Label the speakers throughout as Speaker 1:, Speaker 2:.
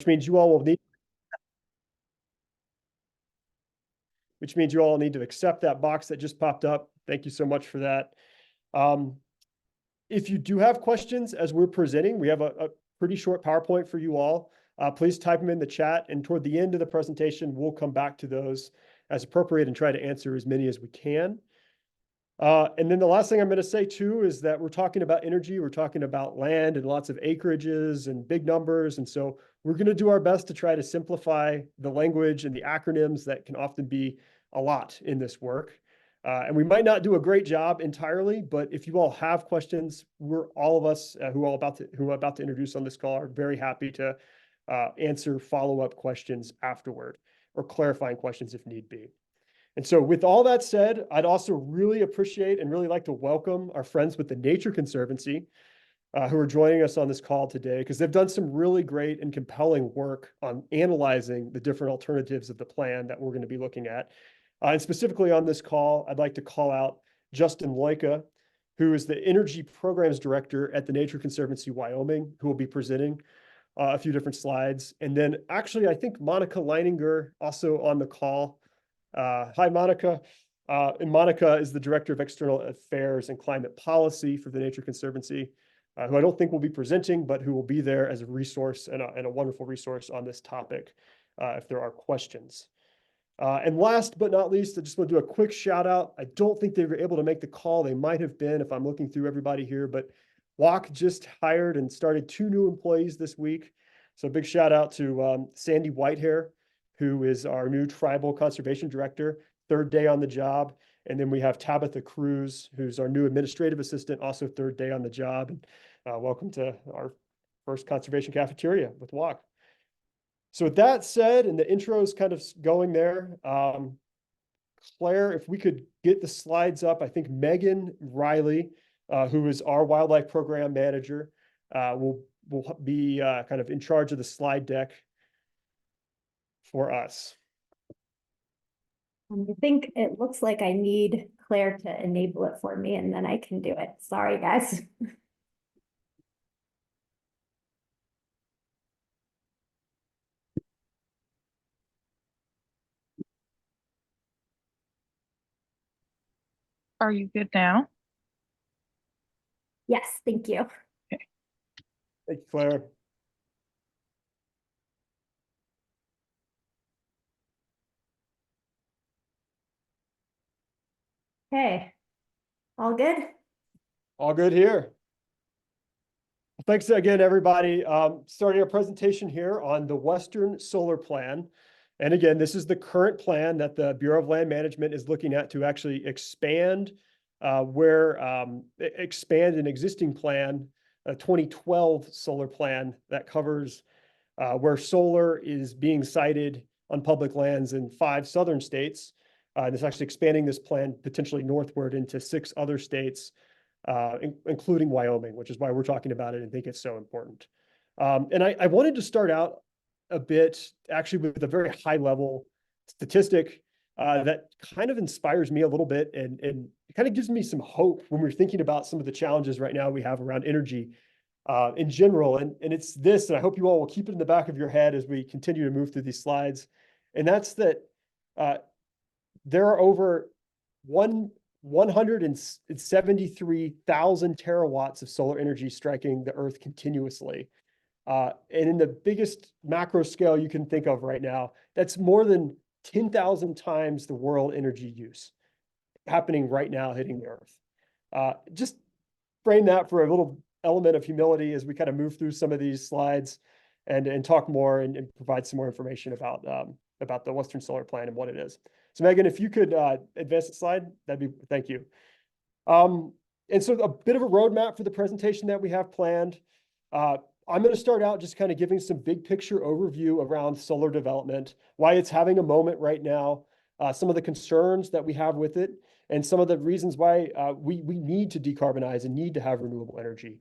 Speaker 1: means you all will need, which means you all need to accept that box that just popped up. Thank you so much for that. If you do have questions as we're presenting, we have a pretty short PowerPoint for you all. Please type them in the chat, and toward the end of the presentation, we'll come back to those as appropriate and try to answer as many as we can. And then the last thing I'm going to say too is that we're talking about energy, we're talking about land and lots of acreages and big numbers. And so we're going to do our best to try to simplify the language and the acronyms that can often be a lot in this work. And we might not do a great job entirely, but if you all have questions, we're all of us who are about to introduce on this call are very happy to answer follow-up questions afterward or clarifying questions if need be. And so with all that said, I'd also really appreciate and really like to welcome our friends with the Nature Conservancy who are joining us on this call today, because they've done some really great and compelling work on analyzing the different alternatives of the plan that we're going to be looking at. And specifically on this call, I'd like to call out Justin Loika, who is the Energy Programs Director at the Nature Conservancy, Wyoming, who will be presenting a few different slides. And then actually, I think Monica Leininger also on the call. Hi, Monica. And Monica is the Director of External Affairs and Climate Policy for the Nature Conservancy, who I don't think will be presenting, but who will be there as a resource and a wonderful resource on this topic if there are questions. And last but not least, I just want to do a quick shout out. I don't think they were able to make the call. They might have been if I'm looking through everybody here, but WAC just hired and started 2 new employees this week. So big shout out to Sandy Whitehair, who is our new Tribal Conservation Director, 3rd day on the job. And then we have Tabitha Cruz, who's our new Administrative Assistant, also 3rd day on the job. And welcome to our first Conservation Cafeteria with WAC. So with that said, and the intro is kind of going there, Claire, if we could get the slides up, I think Megan Riley, who is our Wildlife Program Manager, will be kind of in charge of the slide deck for us.
Speaker 2: I think it looks like I need Claire to enable it for me, and then I can do it. Sorry, guys.
Speaker 3: Are you good now?
Speaker 2: Yes, thank you.
Speaker 1: Thank you, Claire.
Speaker 2: Okay, all good?
Speaker 1: All good here. Thanks again, everybody. Starting our presentation here on the Western Solar Plan. And again, this is the current plan that the Bureau of Land Management is looking at to actually expand expand an existing plan, a 2012 solar plan that covers where solar is being sited on public lands in 5 southern states. And it's actually expanding this plan potentially northward into 6 other states, including Wyoming, which is why we're talking about it and think it's so important. And I wanted to start out a bit actually with a very high level statistic that kind of inspires me a little bit and it kind of gives me some hope when we're thinking about some of the challenges right now we have around energy in general. And it's this, and I hope you all will keep it in the back of your head as we continue to move through these slides. And that's that there are over 173,000 terawatts of solar energy striking the Earth continuously. And in the biggest macro scale you can think of right now, that's more than 10,000 times the world energy use happening right now hitting the Earth. Just frame that for a little element of humility as we kind of move through some of these slides and talk more and provide some more information about the Western Solar Plan and what it is. So Megan, if you could advance the slide, thank you. And so a bit of a roadmap for the presentation that we have planned. I'm going to start out just kind of giving some big picture overview around solar development, why it's having a moment right now, some of the concerns that we have with it, and some of the reasons why we need to decarbonize and need to have renewable energy.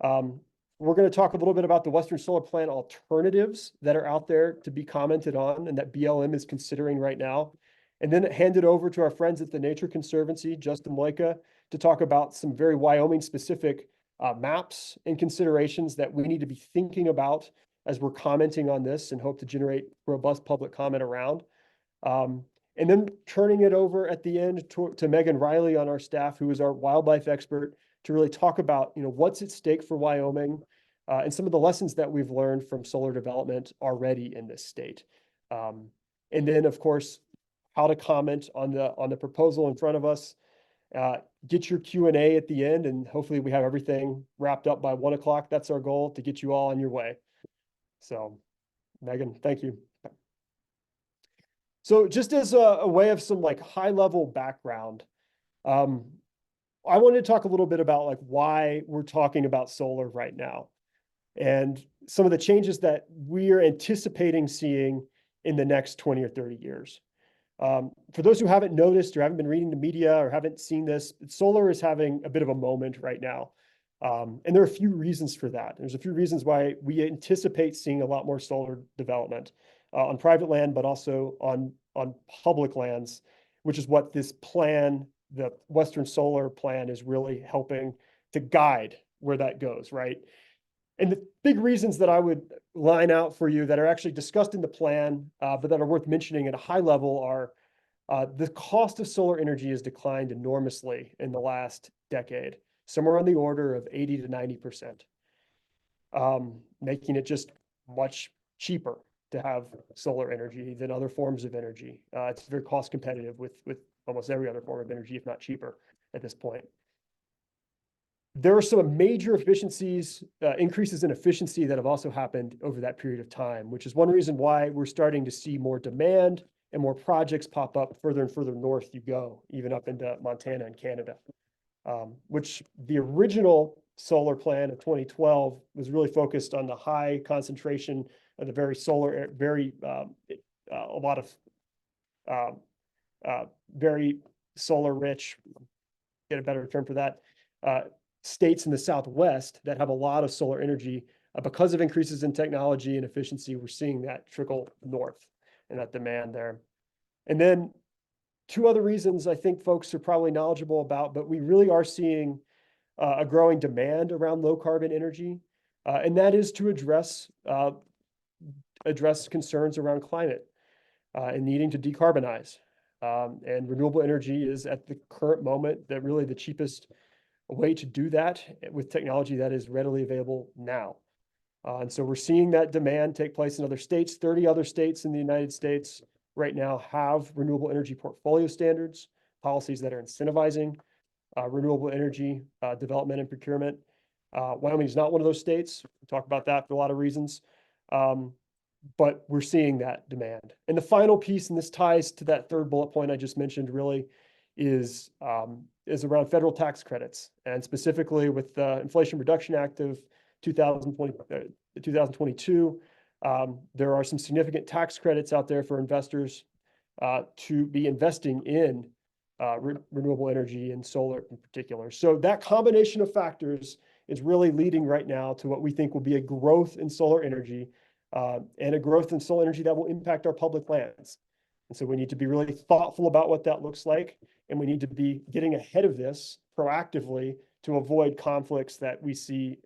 Speaker 1: We're going to talk a little bit about the Western Solar Plan alternatives that are out there to be commented on and that BLM is considering right now. And then hand it over to our friends at the Nature Conservancy, Justin Loika, to talk about some very Wyoming specific maps and considerations that we need to be thinking about as we're commenting on this and hope to generate robust public comment around. And then turning it over at the end to Megan Riley on our staff, who is our wildlife expert, to really talk about, what's at stake for Wyoming, and some of the lessons that we've learned from solar development already in this state. And then, of course, how to comment on the proposal in front of us. Get your Q&A at the end, and hopefully we have everything wrapped up by 1 o'clock. That's our goal, to get you all on your way. So, Megan, thank you. So just as a way of some high level background, I wanted to talk a little bit about why we're talking about solar right now, and some of the changes that we are anticipating seeing in the next 20 or 30 years. For those who haven't noticed or haven't been reading the media or haven't seen this, solar is having a bit of a moment right now. And there are a few reasons for that. There's a few reasons why we anticipate seeing a lot more solar development on private land, but also on public lands, which is what this plan, the Western Solar Plan, is really helping to guide where that goes, right? And the big reasons that I would line out for you that are actually discussed in the plan, but that are worth mentioning at a high level are the cost of solar energy has declined enormously in the last decade, somewhere on the order of 80 to 90%, making it just much cheaper to have solar energy than other forms of energy. It's very cost competitive with almost every other form of energy, if not cheaper at this point. There are some major efficiencies, increases in efficiency that have also happened over that period of time, which is one reason why we're starting to see more demand and more projects pop up further and further north you go, even up into Montana and Canada, which the original solar plan of 2012 was really focused on the high concentration of the very solar, a lot of very solar rich, get a better term for that, states in the Southwest that have a lot of solar energy. Because of increases in technology and efficiency, we're seeing that trickle north and that demand there. And then two other reasons I think folks are probably knowledgeable about, but we really are seeing a growing demand around low carbon energy, and that is to address concerns around climate and needing to decarbonize. And renewable energy is at the current moment really the cheapest way to do that with technology that is readily available now. And so we're seeing that demand take place in other states. 30 other states in the United States right now have renewable energy portfolio standards, policies that are incentivizing renewable energy development and procurement. Wyoming is not one of those states. We talk about that for a lot of reasons. But we're seeing that demand. And the final piece, and this ties to that third bullet point I just mentioned, really is around federal tax credits, and specifically with the Inflation Reduction Act of 2022. There are some significant tax credits out there for investors to be investing in renewable energy and solar in particular. So that combination of factors is really leading right now to what we think will be a growth in solar energy, and a growth in solar energy that will impact our public lands. And so we need to be really thoughtful about what that looks like, and we need to be getting ahead of this proactively to avoid conflicts that we see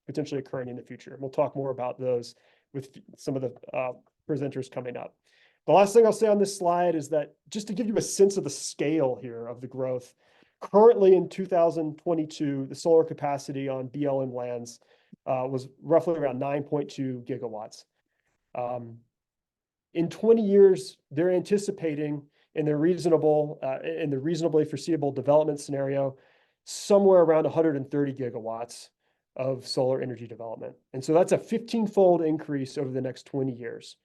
Speaker 1: potentially occurring in the future. And we'll talk more about those with some of the presenters coming up. The last thing I'll say on this slide is that just to give you a sense of the scale here of the growth, currently in 2022, the solar capacity on BLM lands was roughly around 9.2 gigawatts. In 20 years, they're anticipating in the reasonably foreseeable development scenario, somewhere around 130 gigawatts of solar energy development. And so that's a 15-fold increase over the next 20 years.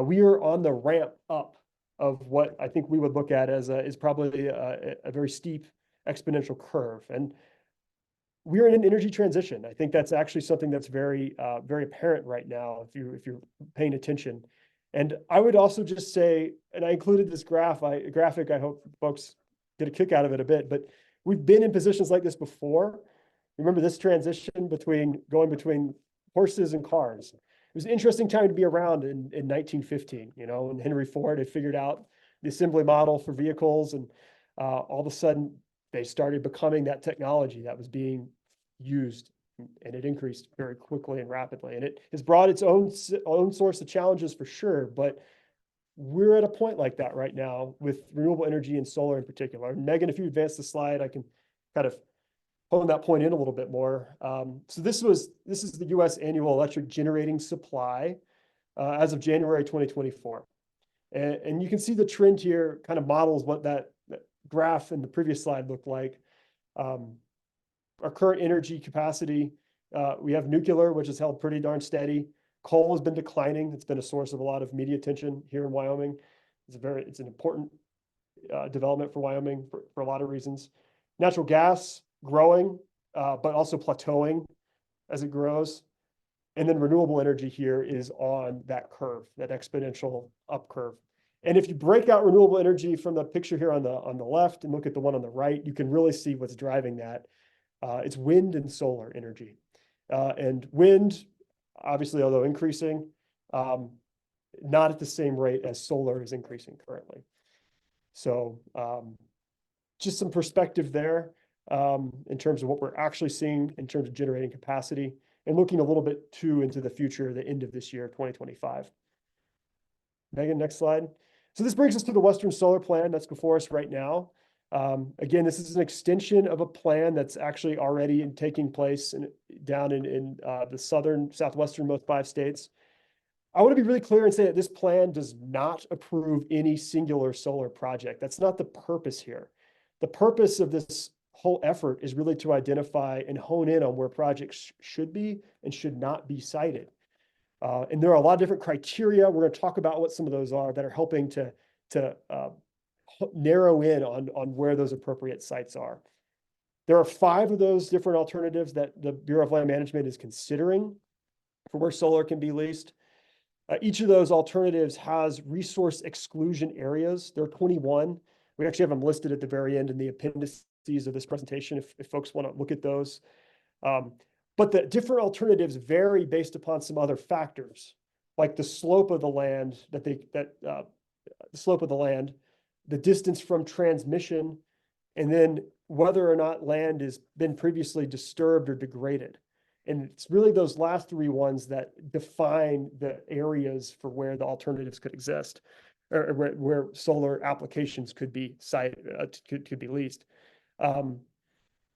Speaker 1: We are on the ramp up of what I think we would look at as is probably a very steep exponential curve. And we're in an energy transition. I think that's actually something that's very apparent right now if you're paying attention. And I would also just say, and I included this graphic, I hope folks get a kick out of it a bit, but we've been in positions like this before. Remember this transition going between horses and cars. It was an interesting time to be around in 1915, when Henry Ford had figured out the assembly model for vehicles, and all of a sudden they started becoming that technology that was being used, and it increased very quickly and rapidly. And it has brought its own source of challenges for sure, but we're at a point like that right now with renewable energy and solar in particular. And Megan, if you advance the slide, I can kind of hone that point in a little bit more. So this is the U.S. annual electric generating supply as of January 2024. And you can see the trend here kind of models what that graph in the previous slide looked like. Our current energy capacity, we have nuclear, which has held pretty darn steady. Coal has been declining. It's been a source of a lot of media attention here in Wyoming. It's an important development for Wyoming for a lot of reasons. Natural gas growing, but also plateauing as it grows. And then renewable energy here is on that curve, that exponential up curve. And if you break out renewable energy from the picture here on the left and look at the one on the right, you can really see what's driving that. It's wind and solar energy. And wind, obviously, although increasing, not at the same rate as solar is increasing currently. So just some perspective there in terms of what we're actually seeing in terms of generating capacity and looking a little bit too into the future, the end of this year, 2025. Megan, next slide. So this brings us to the Western Solar Plan that's before us right now. Again, this is an extension of a plan that's actually already taking place down in the southwesternmost 5 states. I want to be really clear and say that this plan does not approve any singular solar project. That's not the purpose here. The purpose of this whole effort is really to identify and hone in on where projects should be and should not be sited. And there are a lot of different criteria. We're going to talk about what some of those are that are helping to narrow in on where those appropriate sites are. There are 5 of those different alternatives that the Bureau of Land Management is considering for where solar can be leased. Each of those alternatives has resource exclusion areas. There are 21. We actually have them listed at the very end in the appendices of this presentation if folks want to look at those. But the different alternatives vary based upon some other factors, like the slope of the land the slope of the land, the distance from transmission, and then whether or not land has been previously disturbed or degraded. And it's really those last 3 ones that define the areas for where the alternatives could exist, or where solar applications could be could be leased.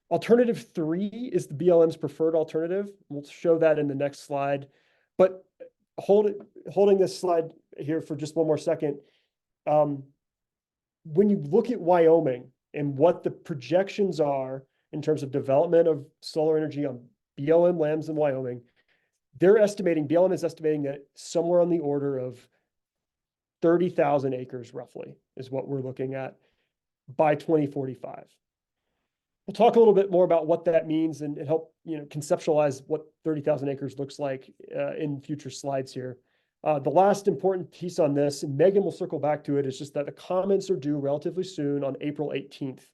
Speaker 1: Alternative 3 is the BLM's preferred alternative. We'll show that in the next slide. But holding this slide here for just one more second, when you look at Wyoming and what the projections are in terms of development of solar energy on BLM lands in Wyoming, BLM is estimating that somewhere on the order of 30,000 acres roughly is what we're looking at by 2045. We'll talk a little bit more about what that means and help conceptualize what 30,000 acres looks like in future slides here. The last important piece on this, and Megan will circle back to it, is just that the comments are due relatively soon on April 18th.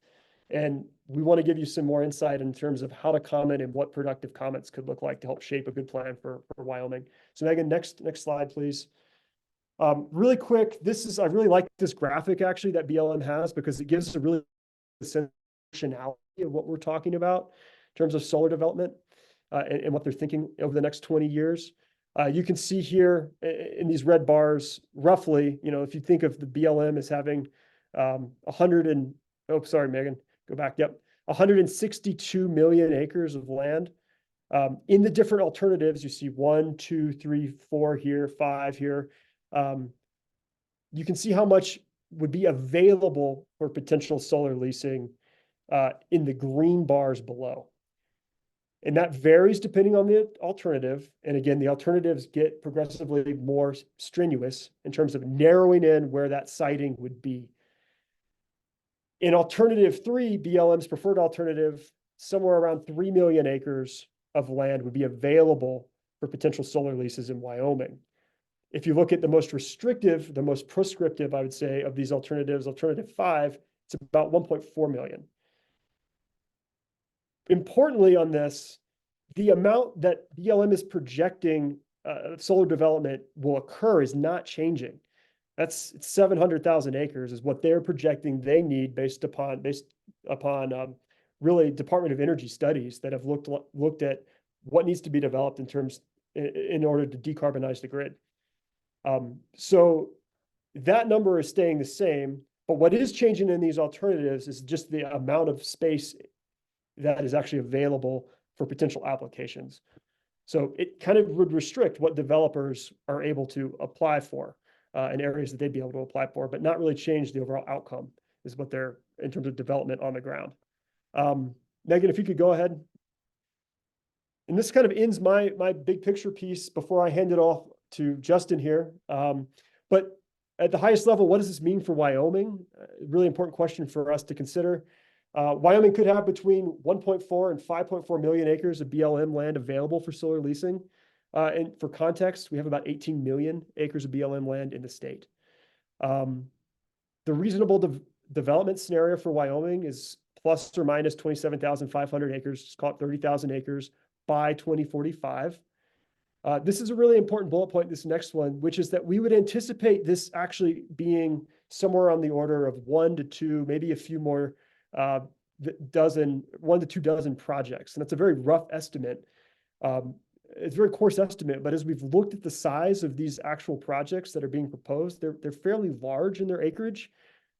Speaker 1: And we want to give you some more insight in terms of how to comment and what productive comments could look like to help shape a good plan for Wyoming. So Megan, next slide, please. Really quick, I really like this graphic actually that BLM has because it gives us a really sense of what we're talking about in terms of solar development and what they're thinking over the next 20 years. You can see here in these red bars, roughly, if you think of the BLM as having 162 million acres of land. In the different alternatives, you see 1, 2, 3, 4 here, 5 here. You can see how much would be available for potential solar leasing in the green bars below. And that varies depending on the alternative. And again, the alternatives get progressively more strenuous in terms of narrowing in where that siting would be. In alternative 3, BLM's preferred alternative, somewhere around 3 million acres of land would be available for potential solar leases in Wyoming. If you look at the most restrictive, the most prescriptive, I would say, of these alternatives, alternative 5, it's about 1.4 million. Importantly on this, the amount that BLM is projecting solar development will occur is not changing. That's 700,000 acres is what they're projecting they need based upon really Department of Energy studies that have looked at what needs to be developed in order to decarbonize the grid. So that number is staying the same, but what is changing in these alternatives is just the amount of space that is actually available for potential applications. So it kind of would restrict what developers are able to apply for in areas that they'd be able to apply for, but not really change the overall outcome is what they're in terms of development on the ground. Megan, if you could go ahead. And this kind of ends my big picture piece before I hand it off to Justin here. But at the highest level, what does this mean for Wyoming? Really important question for us to consider. Wyoming could have between 1.4 and 5.4 million acres of BLM land available for solar leasing. And for context, we have about 18 million acres of BLM land in the state. The reasonable development scenario for Wyoming is plus or minus 27,500 acres, just call it 30,000 acres by 2045. This is a really important bullet point, this next one, which is that we would anticipate this actually being somewhere on the order of 1 to 2, maybe a few more 1 to 2 dozen projects. And that's a very rough estimate. It's a very coarse estimate, but as we've looked at the size of these actual projects that are being proposed, they're fairly large in their acreage.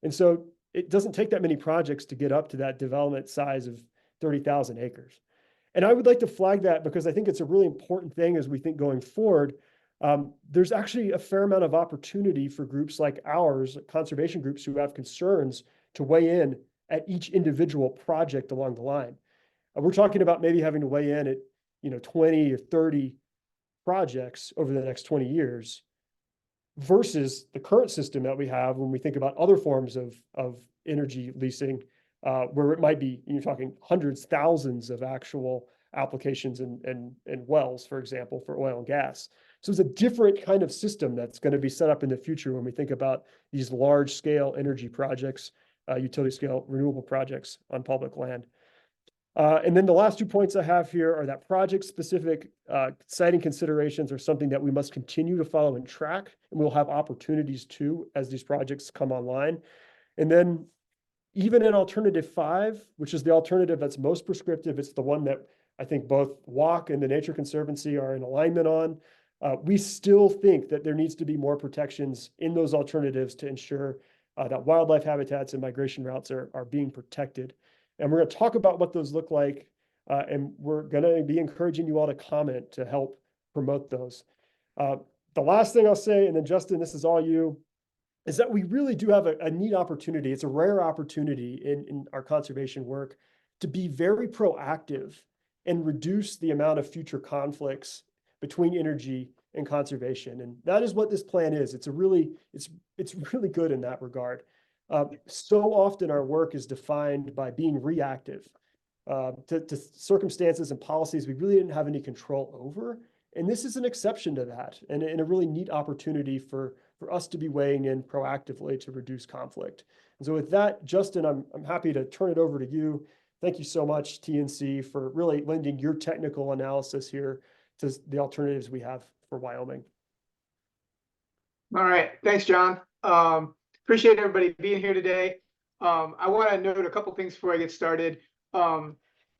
Speaker 1: And so it doesn't take that many projects to get up to that development size of 30,000 acres. And I would like to flag that because I think it's a really important thing as we think going forward. There's actually a fair amount of opportunity for groups like ours, conservation groups who have concerns, to weigh in at each individual project along the line. We're talking about maybe having to weigh in at 20 or 30 projects over the next 20 years versus the current system that we have when we think about other forms of energy leasing, where it might be, you're talking hundreds, thousands of actual applications and wells, for example, for oil and gas. So it's a different kind of system that's going to be set up in the future when we think about these large scale energy projects, utility scale renewable projects on public land. And then the last 2 points I have here are that project specific siting considerations are something that we must continue to follow and track, and we'll have opportunities too as these projects come online. And then even in alternative 5, which is the alternative that's most prescriptive, it's the one that I think both WAC and the Nature Conservancy are in alignment on. We still think that there needs to be more protections in those alternatives to ensure that wildlife habitats and migration routes are being protected. And we're going to talk about what those look like, and we're going to be encouraging you all to comment to help promote those. The last thing I'll say, and then Justin, this is all you, is that we really do have a neat opportunity. It's a rare opportunity in our conservation work to be very proactive and reduce the amount of future conflicts between energy and conservation. And that is what this plan is. It's really good in that regard. So often our work is defined by being reactive to circumstances and policies we really didn't have any control over. And this is an exception to that, and a really neat opportunity for us to be weighing in proactively to reduce conflict. And so with that, Justin, I'm happy to turn it over to you. Thank you so much, TNC, for really lending your technical analysis here to the alternatives we have for Wyoming.
Speaker 3: All right, thanks, John. Appreciate everybody being here today. I want to note a couple things before I get started.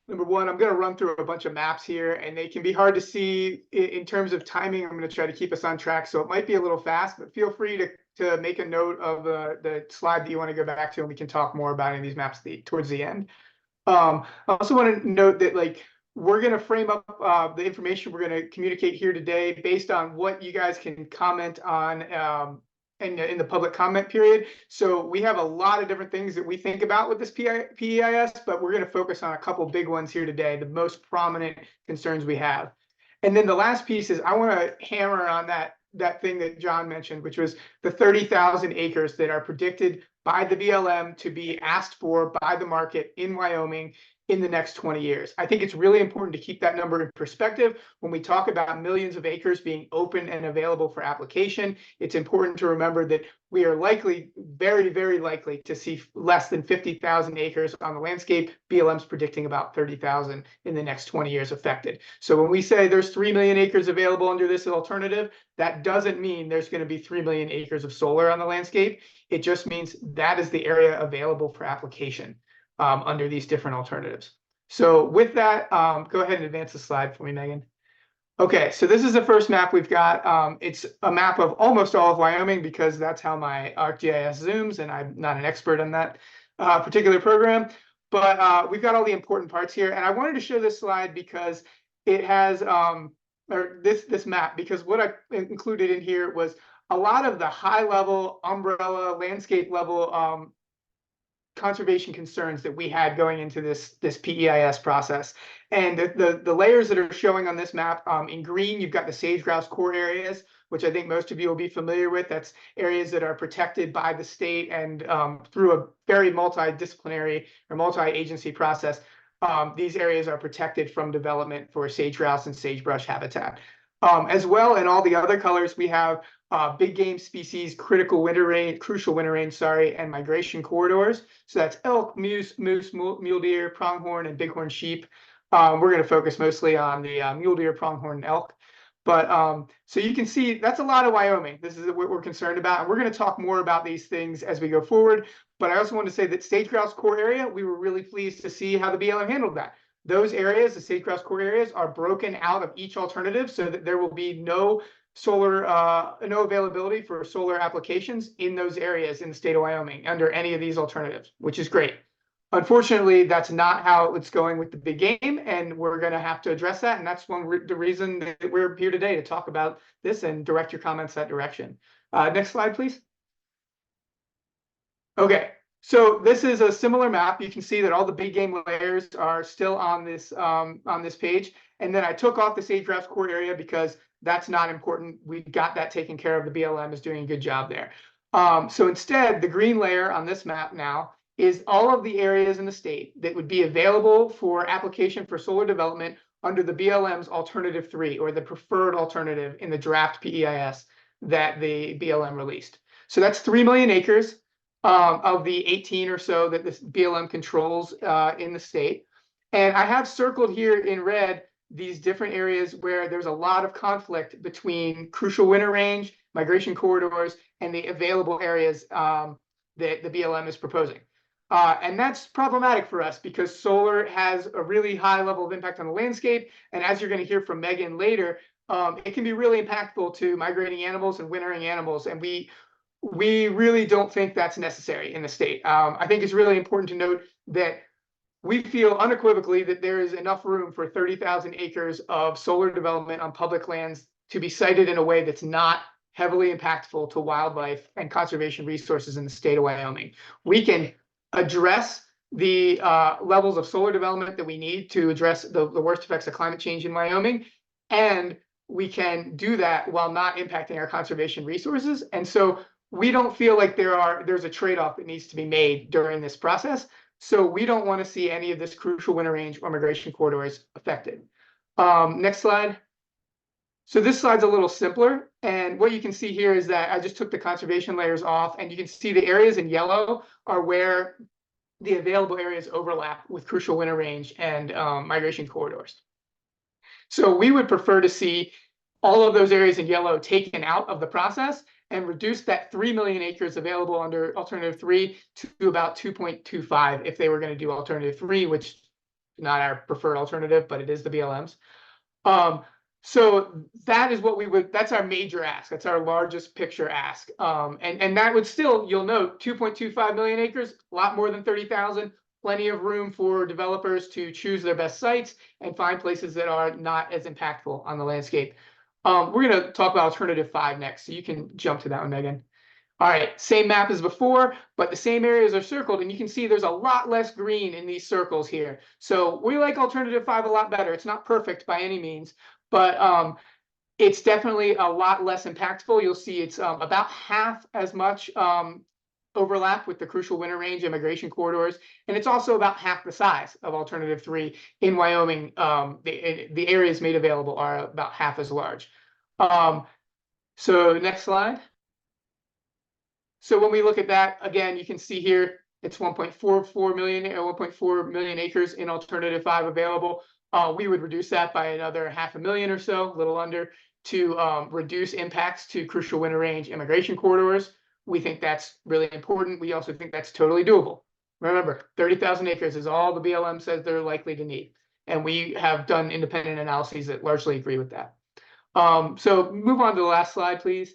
Speaker 3: Number one, I'm going to run through a bunch of maps here, and they can be hard to see in terms of timing. I'm going to try to keep us on track, so it might be a little fast, but feel free to make a note of the slide that you want to go back to, and we can talk more about any of these maps towards the end. I also want to note that we're going to frame up the information we're going to communicate here today based on what you guys can comment on in the public comment period. So we have a lot of different things that we think about with this PEIS, but we're going to focus on a couple big ones here today, the most prominent concerns we have. And then the last piece is I want to hammer on that thing that John mentioned, which was the 30,000 acres that are predicted by the BLM to be asked for by the market in Wyoming in the next 20 years. I think it's really important to keep that number in perspective when we talk about millions of acres being open and available for application. It's important to remember that we are likely, very, very likely to see less than 50,000 acres on the landscape. BLM's predicting about 30,000 in the next 20 years affected. So when we say there's 3 million acres available under this alternative, that doesn't mean there's going to be 3 million acres of solar on the landscape. It just means that is the area available for application under these different alternatives. So with that, go ahead and advance the slide for me, Megan. Okay, so this is the first map we've got. It's a map of almost all of Wyoming because that's how my ArcGIS zooms, and I'm not an expert on that particular program. But we've got all the important parts here, and I wanted to show this slide because it has, or this map, because what I included in here was a lot of the high level, umbrella, landscape level conservation concerns that we had going into this PEIS process. And the layers that are showing on this map, in green, you've got the sage-grouse core areas, which I think most of you will be familiar with. That's areas that are protected by the state and through a very multidisciplinary or multi-agency process. These areas are protected from development for sage-grouse and sagebrush habitat. As well, in all the other colors, we have big game species, crucial winter range, and migration corridors. So that's elk, moose, mule deer, pronghorn, and bighorn sheep. We're going to focus mostly on the mule deer, pronghorn, and elk. But so you can see that's a lot of Wyoming. This is what we're concerned about. And we're going to talk more about these things as we go forward. But I also want to say that sage-grouse core area, we were really pleased to see how the BLM handled that. Those areas, the sage-grouse core areas, are broken out of each alternative so that there will be no solar, no availability for solar applications in those areas in the state of Wyoming under any of these alternatives, which is great. Unfortunately, that's not how it's going with the big game, and we're going to have to address that. And that's the reason that we're here today, to talk about this and direct your comments that direction. Next slide, please. Okay, so this is a similar map. You can see that all the big game layers are still on this page. And then I took off the sage-grouse core area because that's not important. We got that taken care of. The BLM is doing a good job there. So instead, the green layer on this map now is all of the areas in the state that would be available for application for solar development under the BLM's alternative 3, or the preferred alternative in the draft PEIS that the BLM released. So that's 3 million acres of the 18 or so that this BLM controls in the state. And I have circled here in red these different areas where there's a lot of conflict between crucial winter range, migration corridors, and the available areas that the BLM is proposing. And that's problematic for us because solar has a really high level of impact on the landscape. And as you're going to hear from Megan later, it can be really impactful to migrating animals and wintering animals. And we really don't think that's necessary in the state. I think it's really important to note that we feel unequivocally that there is enough room for 30,000 acres of solar development on public lands to be sited in a way that's not heavily impactful to wildlife and conservation resources in the state of Wyoming. We can address the levels of solar development that we need to address the worst effects of climate change in Wyoming, and we can do that while not impacting our conservation resources. And so we don't feel like there's a trade-off that needs to be made during this process. So we don't want to see any of this crucial winter range or migration corridors affected. Next slide. So this slide's a little simpler. And what you can see here is that I just took the conservation layers off, and you can see the areas in yellow are where the available areas overlap with crucial winter range and migration corridors. So we would prefer to see all of those areas in yellow taken out of the process and reduce that 3 million acres available under alternative 3 to about 2.25 if they were going to do alternative 3, which is not our preferred alternative, but it is the BLM's. So that is what that's our major ask. That's our largest picture ask. And that would still, you'll note, 2.25 million acres, a lot more than 30,000, plenty of room for developers to choose their best sites and find places that are not as impactful on the landscape. We're going to talk about alternative 5 next, so you can jump to that one, Megan. All right, same map as before, but the same areas are circled, and you can see there's a lot less green in these circles here. So we like alternative 5 a lot better. It's not perfect by any means, but it's definitely a lot less impactful. You'll see it's about half as much overlap with the crucial winter range and migration corridors, and it's also about half the size of alternative 3 in Wyoming. The areas made available are about half as large. So next slide. So when we look at that, again, you can see here it's 1.44 million or 1.4 million acres in alternative 5 available. We would reduce that by another 500,000 or so, a little under, to reduce impacts to crucial winter range immigration corridors. We think that's really important. We also think that's totally doable, Remember, 30,000 acres is all the BLM says they're likely to need. And we have done independent analyses that largely agree with that. So move on to the last slide, please.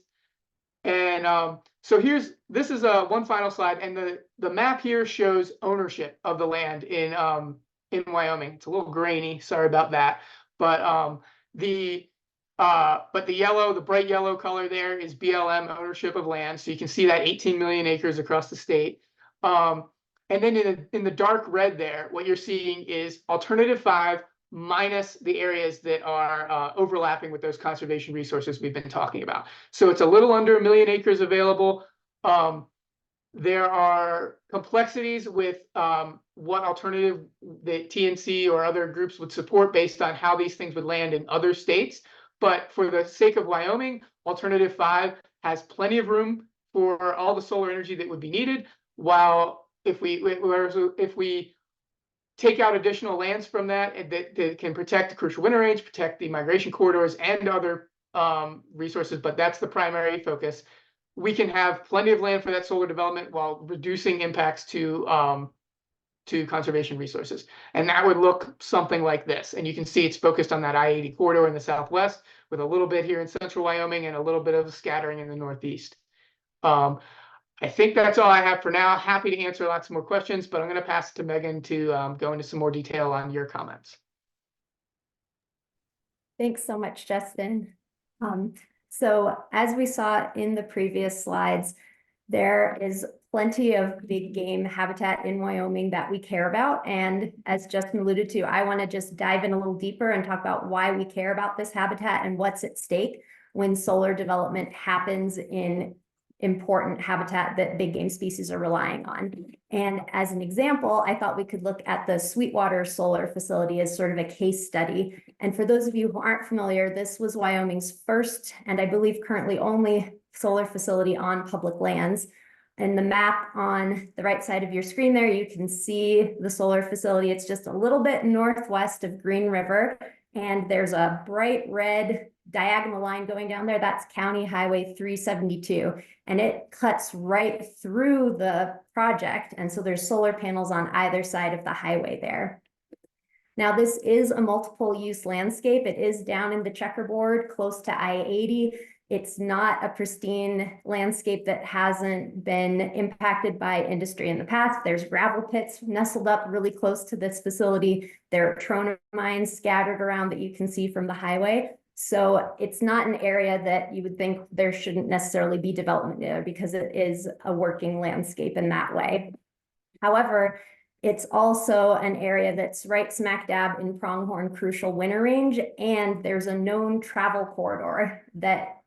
Speaker 3: And so this is one final slide, and the map here shows ownership of the land in Wyoming. It's a little grainy, sorry about that. But the yellow, the bright yellow color there is BLM ownership of land. So you can see that 18 million acres across the state. And then in the dark red there, what you're seeing is alternative 5 minus the areas that are overlapping with those conservation resources we've been talking about. So it's a little under 1 million acres available. There are complexities with what alternative that TNC or other groups would support based on how these things would land in other states. But for the sake of Wyoming, alternative 5 has plenty of room for all the solar energy that would be needed, while if we take out additional lands from that can protect the crucial winter range, protect the migration corridors and other resources, but that's the primary focus. We can have plenty of land for that solar development while reducing impacts to conservation resources. And that would look something like this. And you can see it's focused on that I-80 corridor in the southwest, with a little bit here in central Wyoming and a little bit of scattering in the northeast. I think that's all I have for now. Happy to answer lots more questions, but I'm going to pass it to Megan to go into some more detail on your comments.
Speaker 2: Thanks so much, Justin. So as we saw in the previous slides, there is plenty of big game habitat in Wyoming that we care about. And as Justin alluded to, I want to just dive in a little deeper and talk about why we care about this habitat and what's at stake when solar development happens in important habitat that big game species are relying on. And as an example, I thought we could look at the Sweetwater Solar Facility as sort of a case study. And for those of you who aren't familiar, this was Wyoming's first, and I believe currently only, solar facility on public lands. And the map on the right side of your screen there, you can see the solar facility. It's just a little bit northwest of Green River, and there's a bright red diagonal line going down there. That's County Highway 372, and it cuts right through the project. And so there's solar panels on either side of the highway there. Now, this is a multiple use landscape. It is down in the checkerboard close to I-80. It's not a pristine landscape that hasn't been impacted by industry in the past. There's gravel pits nestled up really close to this facility. There are trona mines scattered around that you can see from the highway. So it's not an area that you would think there shouldn't necessarily be development there, because it is a working landscape in that way. However, it's also an area that's right smack dab in pronghorn crucial winter range, and there's a known travel corridor that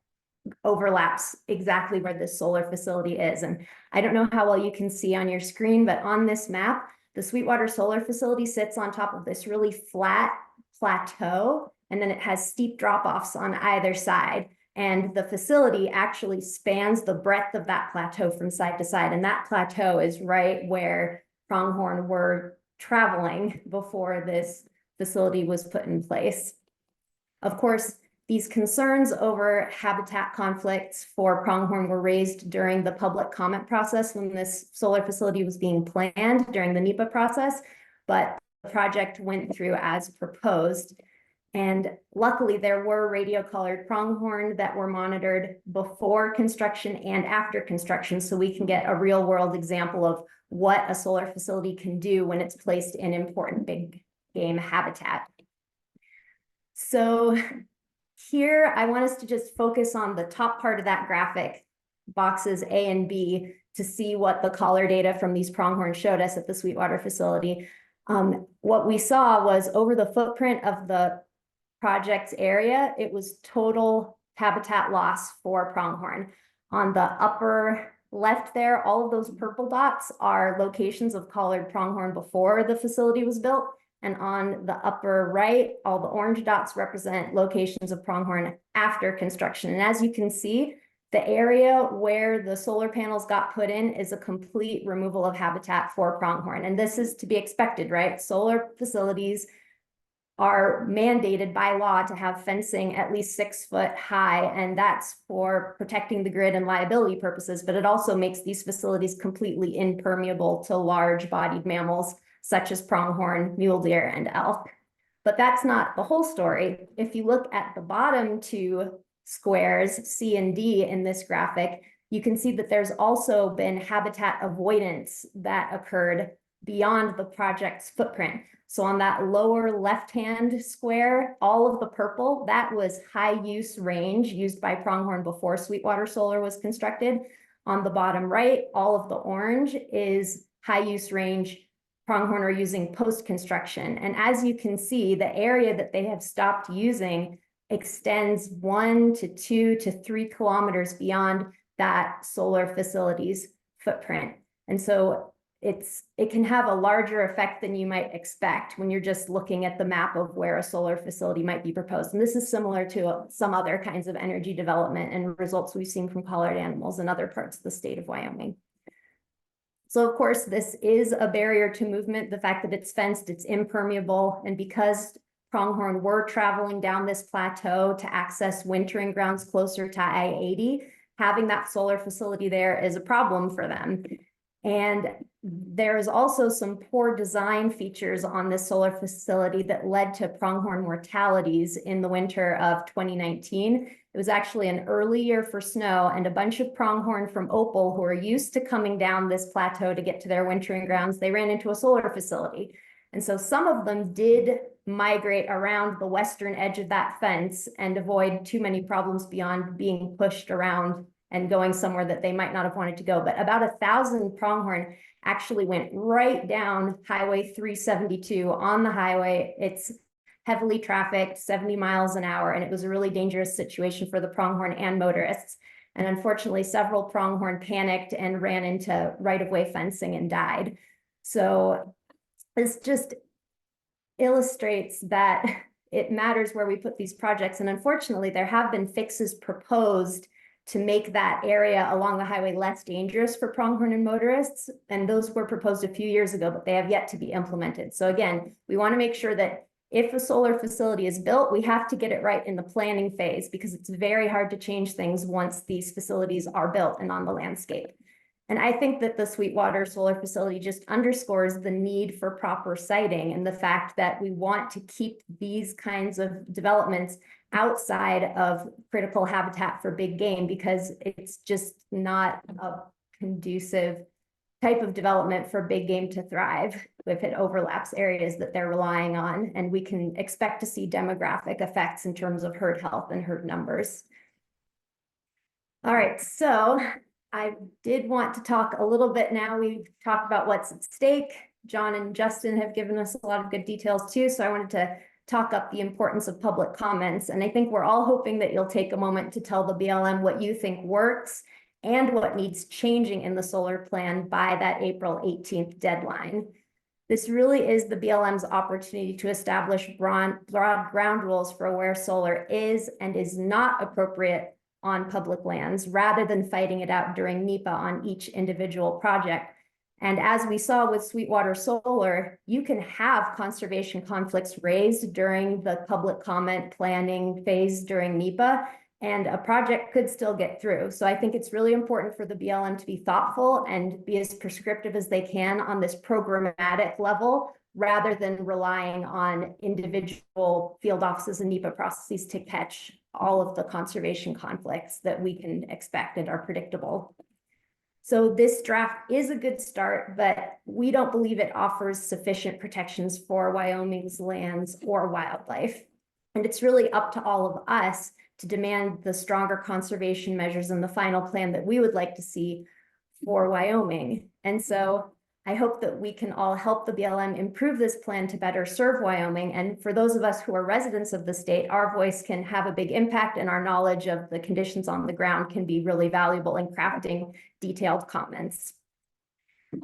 Speaker 2: overlaps exactly where this solar facility is. And I don't know how well you can see on your screen, but on this map, the Sweetwater Solar Facility sits on top of this really flat plateau, and then it has steep drop-offs on either side. And the facility actually spans the breadth of that plateau from side to side. And that plateau is right where pronghorn were traveling before this facility was put in place. Of course, these concerns over habitat conflicts for pronghorn were raised during the public comment process when this solar facility was being planned during the NEPA process, but the project went through as proposed. And luckily, there were radio-collared pronghorn that were monitored before construction and after construction, so we can get a real-world example of what a solar facility can do when it's placed in important big game habitat. So here, I want us to just focus on the top part of that graphic, boxes A and B, to see what the collar data from these pronghorn showed us at the Sweetwater facility. What we saw was over the footprint of the project's area, it was total habitat loss for pronghorn. On the upper left there, all of those purple dots are locations of collared pronghorn before the facility was built. And on the upper right, all the orange dots represent locations of pronghorn after construction. And as you can see, the area where the solar panels got put in is a complete removal of habitat for pronghorn. And this is to be expected, right? Solar facilities are mandated by law to have fencing at least 6 foot high, and that's for protecting the grid and liability purposes, but it also makes these facilities completely impermeable to large bodied mammals such as pronghorn, mule deer, and elk. But that's not the whole story. If you look at the bottom two squares, C and D in this graphic, you can see that there's also been habitat avoidance that occurred beyond the project's footprint. So on that lower left-hand square, all of the purple, that was high use range used by pronghorn before Sweetwater Solar was constructed. On the bottom right, all of the orange is high use range pronghorn are using post-construction. And as you can see, the area that they have stopped using extends 1 to 2 to 3 kilometers beyond that solar facility's footprint. And so it can have a larger effect than you might expect when you're just looking at the map of where a solar facility might be proposed. And this is similar to some other kinds of energy development and results we've seen from collared animals in other parts of the state of Wyoming. So of course, this is a barrier to movement. The fact that it's fenced, it's impermeable. And because pronghorn were traveling down this plateau to access wintering grounds closer to I-80, having that solar facility there is a problem for them. And there is also some poor design features on this solar facility that led to pronghorn mortalities in the winter of 2019. It was actually an early year for snow, and a bunch of pronghorn from Opal who are used to coming down this plateau to get to their wintering grounds, they ran into a solar facility. And so some of them did migrate around the western edge of that fence and avoid too many problems beyond being pushed around and going somewhere that they might not have wanted to go. But about 1,000 pronghorn actually went right down Highway 372 on the highway. It's heavily trafficked, 70 miles an hour, and it was a really dangerous situation for the pronghorn and motorists. And unfortunately, several pronghorn panicked and ran into right-of-way fencing and died. So this just illustrates that it matters where we put these projects. And unfortunately, there have been fixes proposed to make that area along the highway less dangerous for pronghorn and motorists. And those were proposed a few years ago, but they have yet to be implemented. So again, we want to make sure that if a solar facility is built, we have to get it right in the planning phase, because it's very hard to change things once these facilities are built and on the landscape. And I think that the Sweetwater Solar Facility just underscores the need for proper siting and the fact that we want to keep these kinds of developments outside of critical habitat for big game, because it's just not a conducive type of development for big game to thrive if it overlaps areas that they're relying on. And we can expect to see demographic effects in terms of herd health and herd numbers. All right, so I did want to talk a little bit now. We've talked about what's at stake. John and Justin have given us a lot of good details too, so I wanted to talk up the importance of public comments. And I think we're all hoping that you'll take a moment to tell the BLM what you think works and what needs changing in the solar plan by that April 18th deadline. This really is the BLM's opportunity to establish broad ground rules for where solar is and is not appropriate on public lands, rather than fighting it out during NEPA on each individual project. And as we saw with Sweetwater Solar, you can have conservation conflicts raised during the public comment planning phase during NEPA, and a project could still get through. So I think it's really important for the BLM to be thoughtful and be as prescriptive as they can on this programmatic level, rather than relying on individual field offices and NEPA processes to catch all of the conservation conflicts that we can expect and are predictable. So this draft is a good start, but we don't believe it offers sufficient protections for Wyoming's lands or wildlife. And it's really up to all of us to demand the stronger conservation measures in the final plan that we would like to see for Wyoming. And so I hope that we can all help the BLM improve this plan to better serve Wyoming. And for those of us who are residents of the state, our voice can have a big impact, and our knowledge of the conditions on the ground can be really valuable in crafting detailed comments.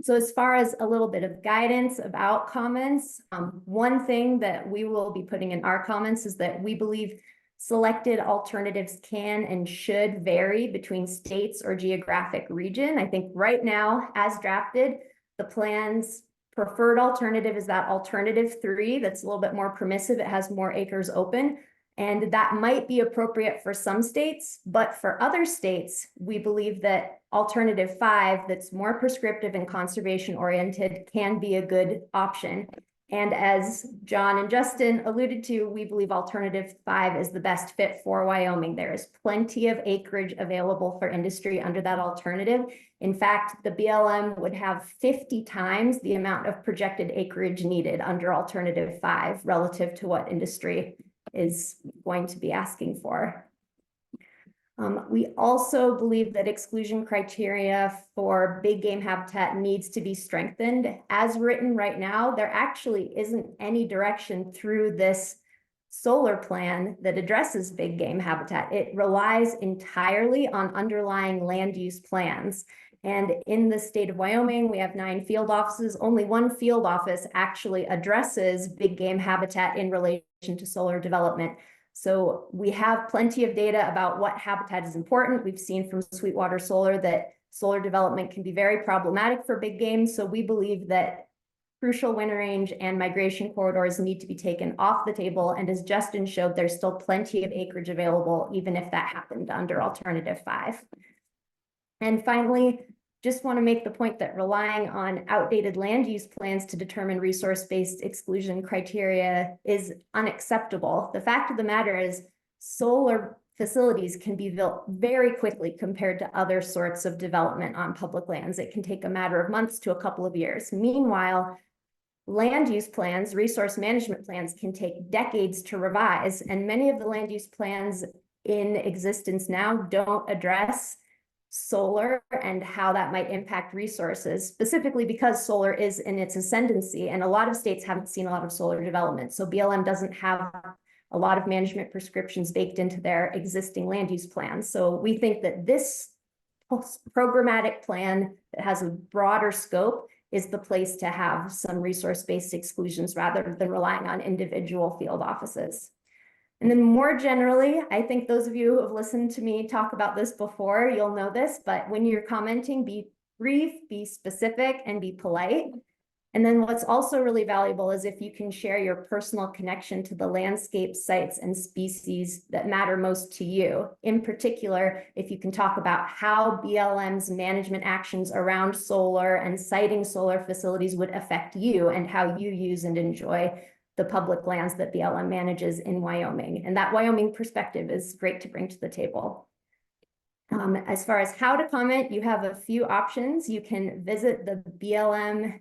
Speaker 2: So as far as a little bit of guidance about comments, one thing that we will be putting in our comments is that we believe selected alternatives can and should vary between states or geographic region. I think right now, as drafted, the plans preferred alternative is that alternative 3 that's a little bit more permissive. It has more acres open. And that might be appropriate for some states, but for other states, we believe that alternative 5 that's more prescriptive and conservation oriented can be a good option. And as John and Justin alluded to, we believe alternative 5 is the best fit for Wyoming. There is plenty of acreage available for industry under that alternative. In fact, the BLM would have 50 times the amount of projected acreage needed under alternative 5 relative to what industry is going to be asking for. We also believe that exclusion criteria for big game habitat needs to be strengthened. As written right now, there actually isn't any direction through this solar plan that addresses big game habitat. It relies entirely on underlying land use plans. And in the state of Wyoming, we have 9 field offices. Only 1 field office actually addresses big game habitat in relation to solar development. So we have plenty of data about what habitat is important. We've seen from Sweetwater Solar that solar development can be very problematic for big game. So we believe that crucial winter range and migration corridors need to be taken off the table. And as Justin showed, there's still plenty of acreage available, even if that happened under alternative 5. And finally, just want to make the point that relying on outdated land use plans to determine resource-based exclusion criteria is unacceptable. The fact of the matter is solar facilities can be built very quickly compared to other sorts of development on public lands. It can take a matter of months to a couple of years. Meanwhile, land use plans, resource management plans can take decades to revise, and many of the land use plans in existence now don't address solar and how that might impact resources, specifically because solar is in its ascendancy, and a lot of states haven't seen a lot of solar development. So BLM doesn't have a lot of management prescriptions baked into their existing land use plans. So we think that this programmatic plan that has a broader scope is the place to have some resource-based exclusions rather than relying on individual field offices. And then more generally, I think those of you who have listened to me talk about this before, you'll know this, but when you're commenting, be brief, be specific, and be polite. And then what's also really valuable is if you can share your personal connection to the landscape, sites, and species that matter most to you. In particular, if you can talk about how BLM's management actions around solar and siting solar facilities would affect you and how you use and enjoy the public lands that BLM manages in Wyoming. And that Wyoming perspective is great to bring to the table. As far as how to comment, you have a few options. You can visit the BLM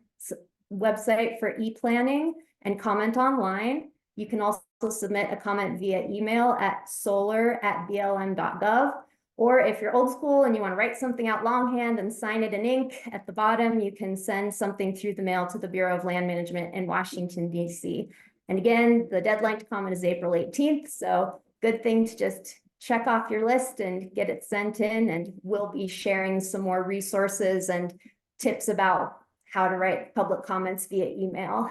Speaker 2: website for e-planning and comment online. You can also submit a comment via email at solar@blm.gov. Or if you're old school and you want to write something out longhand and sign it in ink at the bottom, you can send something through the mail to the Bureau of Land Management in Washington, D.C. And again, the deadline to comment is April 18th. So good thing to just check off your list and get it sent in. And we'll be sharing some more resources and tips about how to write public comments via email